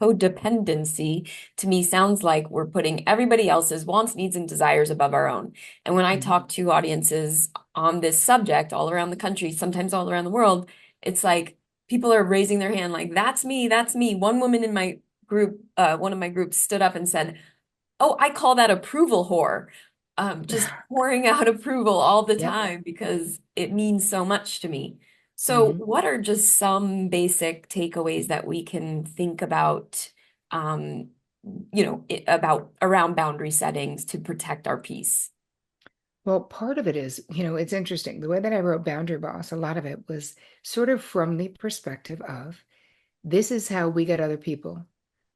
codependency to me sounds like we're putting everybody else's wants, needs, and desires above our own. And when I Mhm. talk to audiences on this subject all around the country, sometimes all around the world, it's like people are raising their hand like, that's me, that's me. One woman in my group, one of my groups stood up and said, oh, I call that approval whore. Just pouring out approval all the Yep. time because it means so much to me. So, Hmm. what are just some basic takeaways that we can think about, um, about around boundary settings to protect our peace? Well, part of it is, it's interesting. The way that I wrote Boundary Boss, a lot of it was sort of from the perspective of this is how we get other people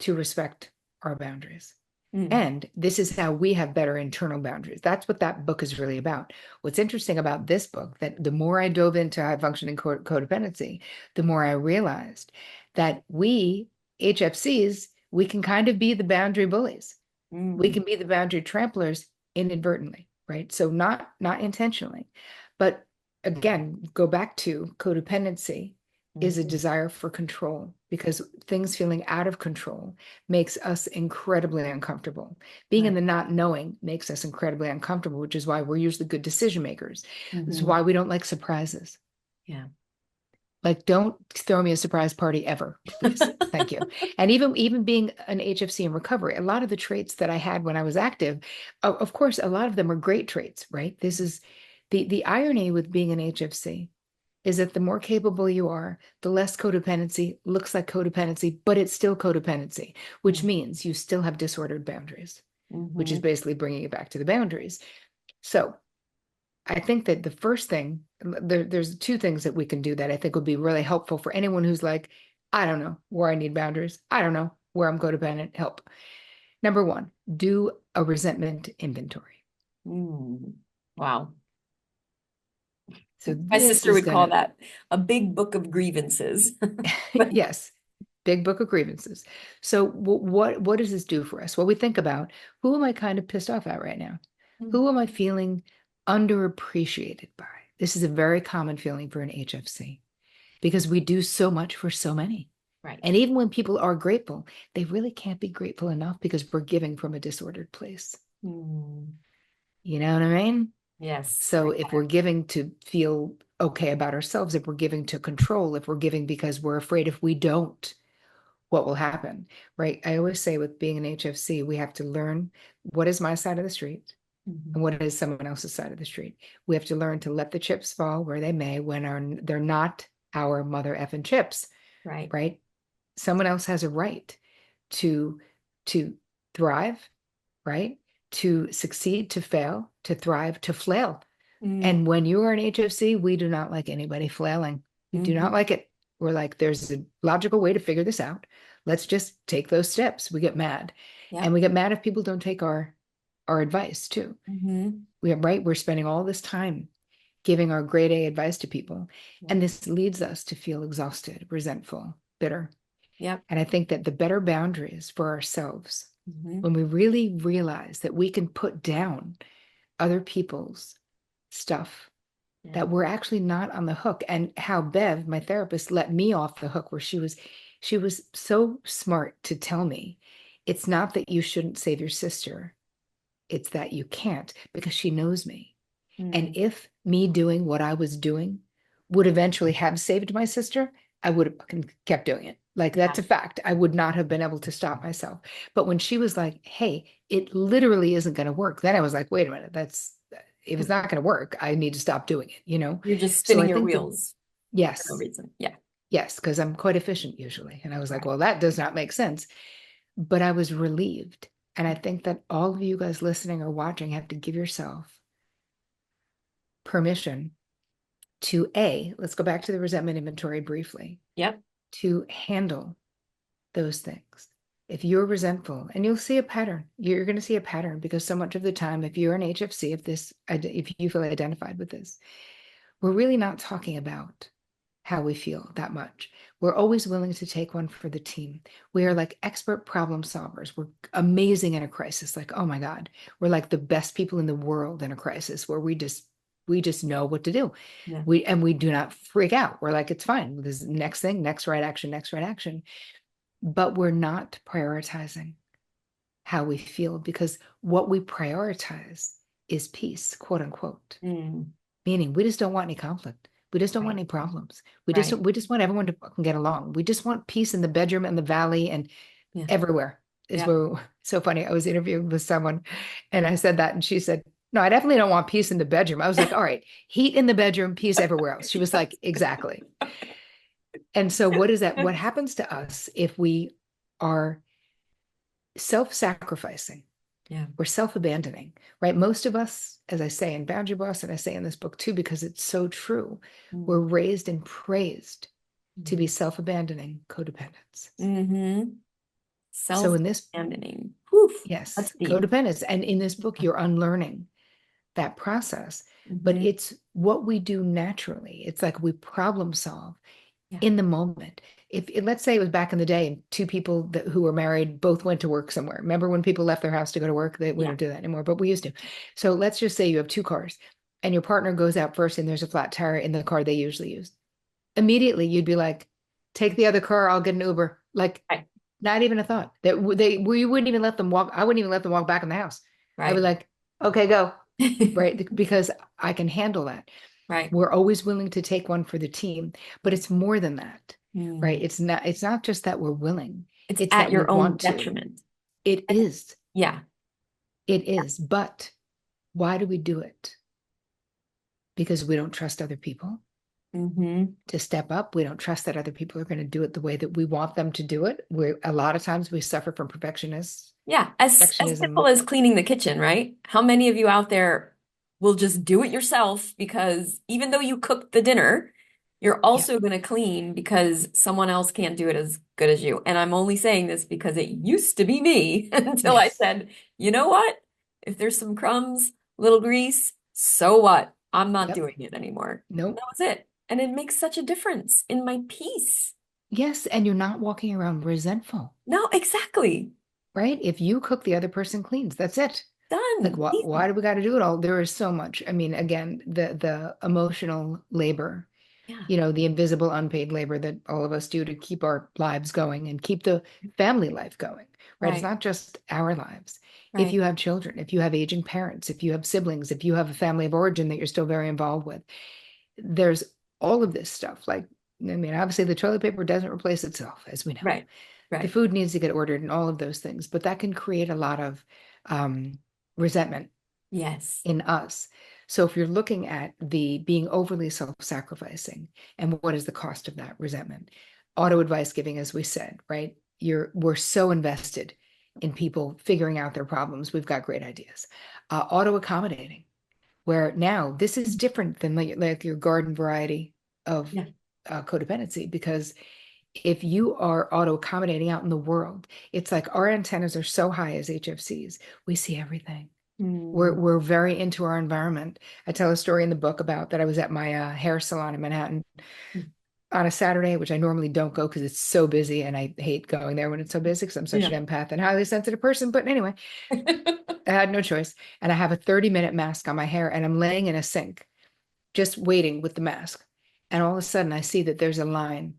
to respect our boundaries. Mm, And this is how we have better internal boundaries. That's what that book is really about. What's interesting about this book, that the more I dove into high functioning codependency, the more I realized that we, HFCs, we can kind of be the boundary bullies. We mm, can be the boundary tramplers inadvertently, right? So not intentionally. But again, go back to codependency is a mhm. desire for control because things feeling out of control makes us incredibly uncomfortable. Being in Right. the not knowing makes us incredibly uncomfortable, which is why we're usually good decision makers. This is Hmm. why we don't like surprises. Yeah. Like, don't throw me a surprise party ever, please. Thank you. And even being an HFC in recovery, a lot of the traits that I had when I was active, of course, a lot of them are great traits, right? This is the irony with being an HFC is that the more capable you are, the less codependency looks like codependency, but it's still codependency, which means you still have disordered boundaries, which is Mm-hmm. basically bringing it back to the boundaries. So I think that the first thing, there's two things that we can do that I think would be really helpful for anyone who's like, I don't know where I need boundaries. I don't know where I'm codependent. Help. Number one, do a resentment inventory. Mm. Wow. So My this sister is would call gonna, that a big book of grievances. But yes, big book of grievances. So what does this do for us? Well, we think about who am I kind of pissed off at right now? Who am I feeling underappreciated by? This is a very common feeling for an HFC because we do so much for so many. right. And even when people are grateful, they really can't be grateful enough because we're giving from a disordered place. Mm. You know what I mean? Yes, So I if get we're giving to feel okay about ourselves, if we're giving to control, if we're giving because we're afraid if we don't, what will happen, right? I always say with being an HFC, we have to learn what is my side of the street it. Hmm. and what is someone else's side of the street. We have to learn to let the chips fall where they may when they're not our mother effing chips, Right. right? Someone else has a right to to thrive, right? To succeed, to fail, to thrive, to flail. Mm. And when you are an HFC, we do not like anybody flailing. We do not Hmm. like it. We're like, there's a logical way to figure this out. Let's just take those steps. We get mad. And Yep. we get mad if people don't take our advice too. Hmm. We're spending all this time giving our grade A advice to people. Yep. And this leads us to feel exhausted, resentful, bitter. Yep. And I think that the better boundaries for ourselves, Hmm. when we really realize that we can put down other people's stuff, Yeah. that we're actually not on the hook. And how Bev, my therapist, let me off the hook where she was so smart to tell me it's not that you shouldn't save your sister, it's that you can't because she knows me. And Mm. if me doing what I was doing would eventually have saved my sister, I would have fucking kept doing it. Like, Yeah. that's a fact. I would not have been able to stop myself. But when she was like, hey, it literally isn't going to work, then I was like, wait a minute, if it's not going to work, I need to stop doing it, you know? You're just So spinning I your think that, wheels for no yes, reason. Yeah. yes, because I'm quite efficient usually. And I was like, Right. well, that does not make sense. But I was relieved. And I think that all of you guys listening or watching have to give yourself permission to let's go back to the resentment inventory briefly, Yep. to handle those things. If you're resentful, and you'll see a pattern, you're going to see a pattern because so much of the time, if you're an HFC, if you feel identified with this, we're really not talking about how we feel that much. We're always willing to take one for the team. We are like expert problem solvers. We're amazing in a crisis. Like, oh my God, we're like the best people in the world in a crisis where we just know what to do. Yeah. We do not freak out. We're like, it's fine. This next thing, next right action, next right action. but we're not prioritizing how we feel, because what we prioritize is peace, quote unquote. Mm, Meaning we just don't want any conflict. We just don't want right. any problems. Right. We just want everyone to fucking get along. We just want peace in the bedroom and the valley and Yeah. everywhere is Yeah. where so funny. I was interviewing with someone and I said that and she said, "No, I definitely don't want peace in the bedroom." I was like, "All right, heat in the bedroom, peace everywhere else." She was like, "Exactly." And so what is that? What happens to us if we are self-sacrificing? Yeah. We're self-abandoning, right? Most of us, as I say in Boundary Boss, and I say in this book too, because it's so true, we're Mm. raised and praised to be Mhm. self-abandoning codependents. Mm-hmm. So in this, Self-abandoning. Whew, yes, that's deep. codependence. And in this book, you're unlearning that process, but Mm-hmm. it's what we do naturally. It's like we problem solve Yeah. in the moment. If let's say it was back in the day and two people who were married both went to work somewhere. Remember when people left their house to go to work? We Yeah. don't do that anymore, but we used to. So let's just say you have two cars and your partner goes out first and there's a flat tire in the car they usually use. Immediately you'd be like, take the other car, I'll get an Uber. Like, Right. not even a thought. That we wouldn't even let them walk. I wouldn't even let them walk back in the house. I'd be Right. like, okay, go. Right. Because I can handle that. Right. We're always willing to take one for the team, but it's more than that, right? Mm. It's not just that we're willing, It's it's at that we your own want to. detriment. It is, Yeah. it is. But why do we do it? Because we don't trust other people Mm-hmm. to step up. We don't trust that other people are going to do it the way that we want them to do it. We a lot of times we suffer from Yeah. As simple perfectionism. as cleaning the kitchen, right? How many of you out there will just do it yourself because even though you cooked the dinner, you're Yeah. also going to clean because someone else can't do it as good as you. And I'm only saying this because it used to be me until I Yes. said, you know what? If there's some crumbs, little grease, so what? I'm not Yep. doing it anymore. And that Nope. was it. And it makes such a difference in my peace. Yes. And you're not walking around resentful, No, exactly. right? If you cook, the other person cleans. That's it. Like, Done. why Easy. do we got to do it all? There is so much. I mean, again, the emotional labor, Yeah. the invisible unpaid labor that all of us do to keep our lives going and keep the family life going, right? It's Right. not just our lives. If Right. you have children, if you have aging parents, if you have siblings, if you have a family of origin that you're still very involved with, there's all of this stuff. Like, I mean, obviously the toilet paper doesn't replace itself, as we know. Right. The Right. food needs to get ordered and all of those things, but that can create a lot of resentment Yes. in us. So if you're looking at the being overly self-sacrificing and what is the cost of that resentment, auto advice giving, as we said, right? We're so invested in people figuring out their problems. We've got great ideas. Auto accommodating, where now this is different than like your garden variety of Yeah. codependency, because if you are auto accommodating out in the world, it's like our antennas are so high as HFCs, we see everything. Mm. We're very into our environment. I tell a story in the book about that I was at my hair salon in Manhattan on a Saturday, which I normally don't go because it's so busy and I hate going there when it's so busy because I'm such Yeah. an empath and highly sensitive person. But anyway, I had no choice. And I have a 30-minute mask on my hair and I'm laying in a sink just waiting with the mask. And all of a sudden I see that there's a line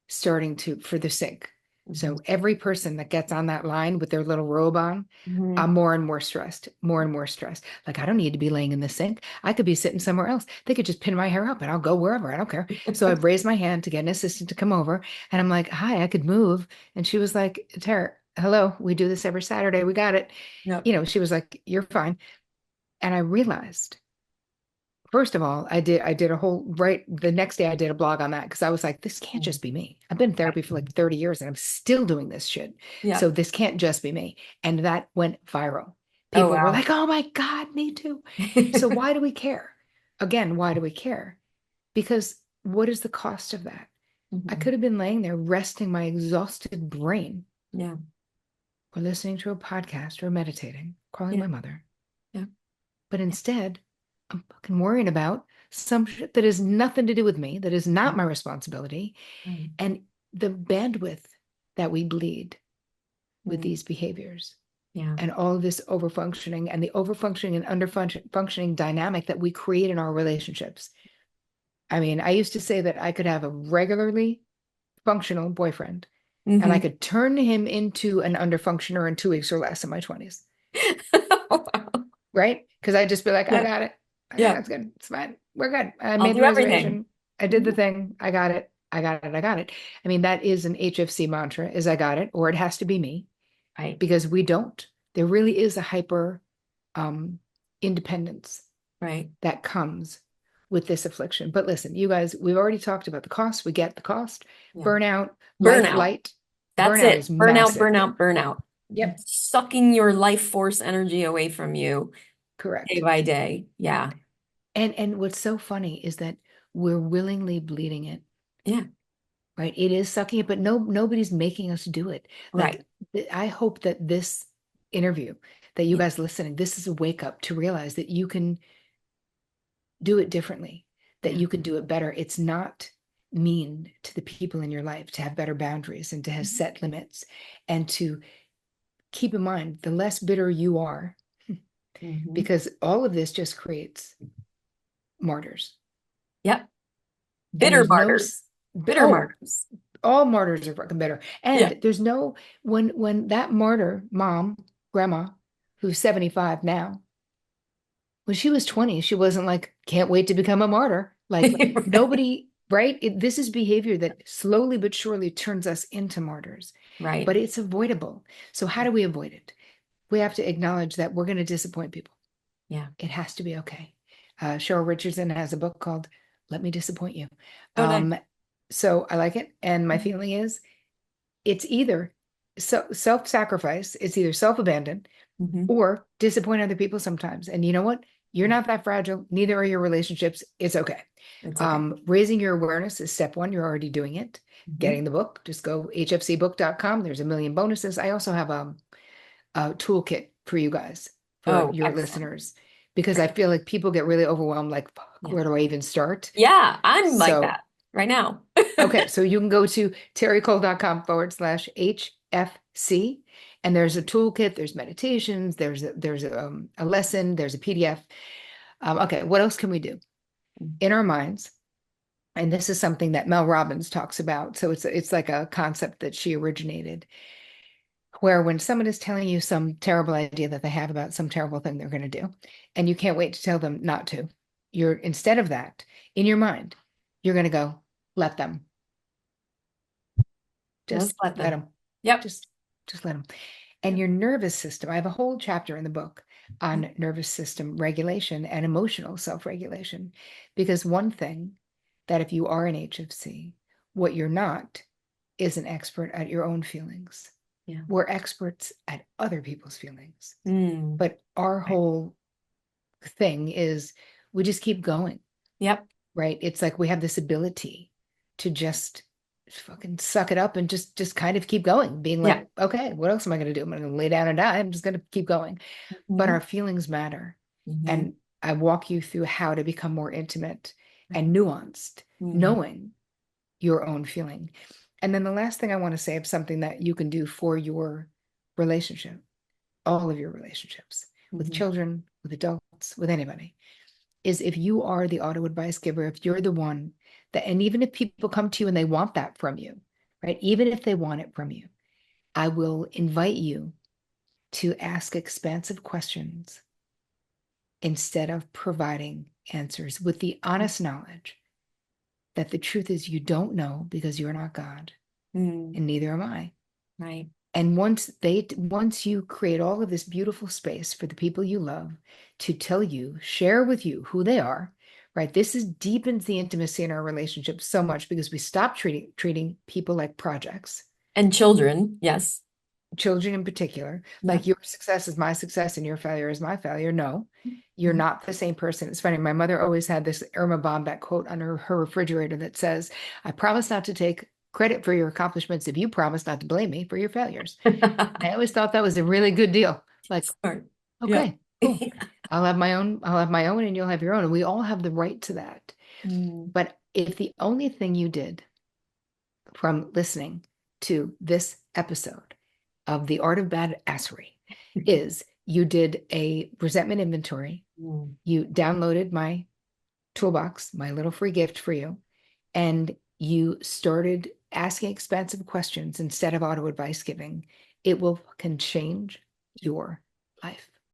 starting to for the sink. Mhm. So every person that gets on that line with their little robe on, I'm Mhm. more and more stressed, more and more stressed. Like, I don't need to be laying in the sink. I could be sitting somewhere else. They could just pin my hair up and I'll go wherever. I don't care. So I raised my hand to get an assistant to come over and I'm like, hi, I could move. And she was like, Tara, hello, we do this every Saturday. We got it. Yep. She was like, you're fine. And I realized, first of all, I did a whole right the next day I did a blog on that because I was like, this can't Mm. just be me. I've been in Right. therapy for like 30 years and I'm still doing this shit. Yeah. So this can't just be me. And that went viral. Oh, People were wow. like, oh my God, me too. So why do we care? Again, why do we care? Because what is the cost of that? I Mhm. could have been laying there resting my exhausted brain Yeah. or listening to a podcast or meditating, calling Yeah. my mother. Yeah. But instead, I'm fucking worrying about some shit that has nothing to do with me, that is not Right. my responsibility. Right. And the bandwidth that we bleed with Mm. these behaviors Yeah. and all of this overfunctioning and the overfunctioning and underfunctioning dynamic that we create in our relationships. I mean, I used to say that I could have a regularly functional boyfriend and I Hmm. could turn him into an underfunctioner in 2 weeks or less in my 20s, Wow. right? Because I'd just be like, I Yeah. got it. Yeah. It's good. It's fine. We're good. I I'll made the do everything. reservation. I did the Mhm. thing. I got it. I got it. I got it. I mean, that is an HFC mantra is I got it, or it has to be me, Right. because we don't. There really is a hyper um, independence Right. that comes with this affliction. But listen, you guys, we've already talked about the cost. We get the cost. Yeah. Burnout, Burnout. light. That's Burnout it. is Burnout, massive. burnout, burnout. Yep, Sucking your life force energy away from you day correct. by day. Yeah. And what's so funny is that we're willingly bleeding it, Yeah. right? It is sucking it, but nobody's making us do it. Right. Like I hope that this interview, that you Yeah. guys listening, this is a wake up to realize that you can do it differently, that Yeah. you can do it better. It's not mean to the people in your life to have better boundaries and to have set limits, and to keep in mind the less bitter you are, Mm-hmm. because all of this just creates martyrs. Yep. And Bitter there's no, martyrs. Bitter oh, martyrs. all martyrs are fucking bitter. Yeah. And there's no, when that martyr mom, grandma, who's 75 now, when she was 20, she wasn't like, can't wait to become a martyr. Like Right. nobody, right? This is behavior that slowly but surely turns us into martyrs, Right. but it's avoidable. So how do we avoid it? We have to acknowledge that we're going to disappoint people. Yeah. It has to be okay. Cheryl Richardson has a book called Let Me Disappoint You. Oh, nice. Um, so I like it. And my feeling is it's either self-sacrifice, it's either self-abandon Mm-hmm. or disappoint other people sometimes. And you know what? You're not that fragile. Neither are your relationships. It's okay. It's okay. Raising your awareness is step one. You're already doing it. Mm-hmm. Getting the book, just go hfcbook.com. There's a million bonuses. I also have a toolkit for you guys, for Oh, your excellent. listeners, because I Great. feel like people get really overwhelmed, like, fuck, Yeah. where do I even start? Yeah. I'm like So that right now. okay, so you can go to terricole.com/HFC, and there's a toolkit, there's meditations, there's a lesson, there's a PDF. Okay, what else can we do in our minds? And this is something that Mel Robbins talks about. So it's like a concept that she originated, where when someone is telling you some terrible idea that they have about some terrible thing they're going to do, and you can't wait to tell them not to, you're instead of that, in your mind, you're going to go, let them. Just Just let let them. them. Yep. Just just let them. And Yep. your nervous system, I have a whole chapter in the book on nervous system regulation and emotional self-regulation. Because one thing that if you are an HFC, what you're not is an expert at your own feelings. Yeah. We're experts at other people's feelings. Mm. But our Right. whole thing is we just keep going, Yep. right? It's like we have this ability to just fucking suck it up and just kind of keep going, being Yeah. like, okay, what else am I going to do? I'm going to lay down and die. I'm just going to keep going. But Mm-hmm. our feelings matter. Mm-hmm. And I walk you through how to become more intimate and nuanced, Mm-hmm. knowing your own feeling. And then the last thing I want to say is something that you can do for your relationship, all of your relationships with Mm-hmm. children, with adults, with anybody, is if you are the auto advice giver, if you're the one that, and even if people come to you and they want that from you, right? Even if they want it from you, I will invite you to ask expansive questions instead of providing answers, with the honest knowledge that the truth is you don't know, because you're not God Mm. and neither am I. Right. And once you create all of this beautiful space for the people you love to tell you, share with you who they are, right? This is deepens the intimacy in our relationship so much, because we stop treating people like projects, And children. Yes. children in particular, Yeah. like your success is my success and your failure is my failure. No, you're Mhm. not the same person. It's funny. My mother always had this Irma Bombeck quote on her refrigerator that says, I promise not to take credit for your accomplishments if you promise not to blame me for your failures. I always thought that was a really good deal. Like, Smart. Yeah. okay, cool. I'll have my own and you'll have your own. And we all have the right to that. Mm. But if the only thing you did from listening to this episode of The Art of Badassery is you did a resentment inventory, Mm. you downloaded my toolbox, my little free gift for you, and you started asking expansive questions instead of auto advice giving, it will can change your life.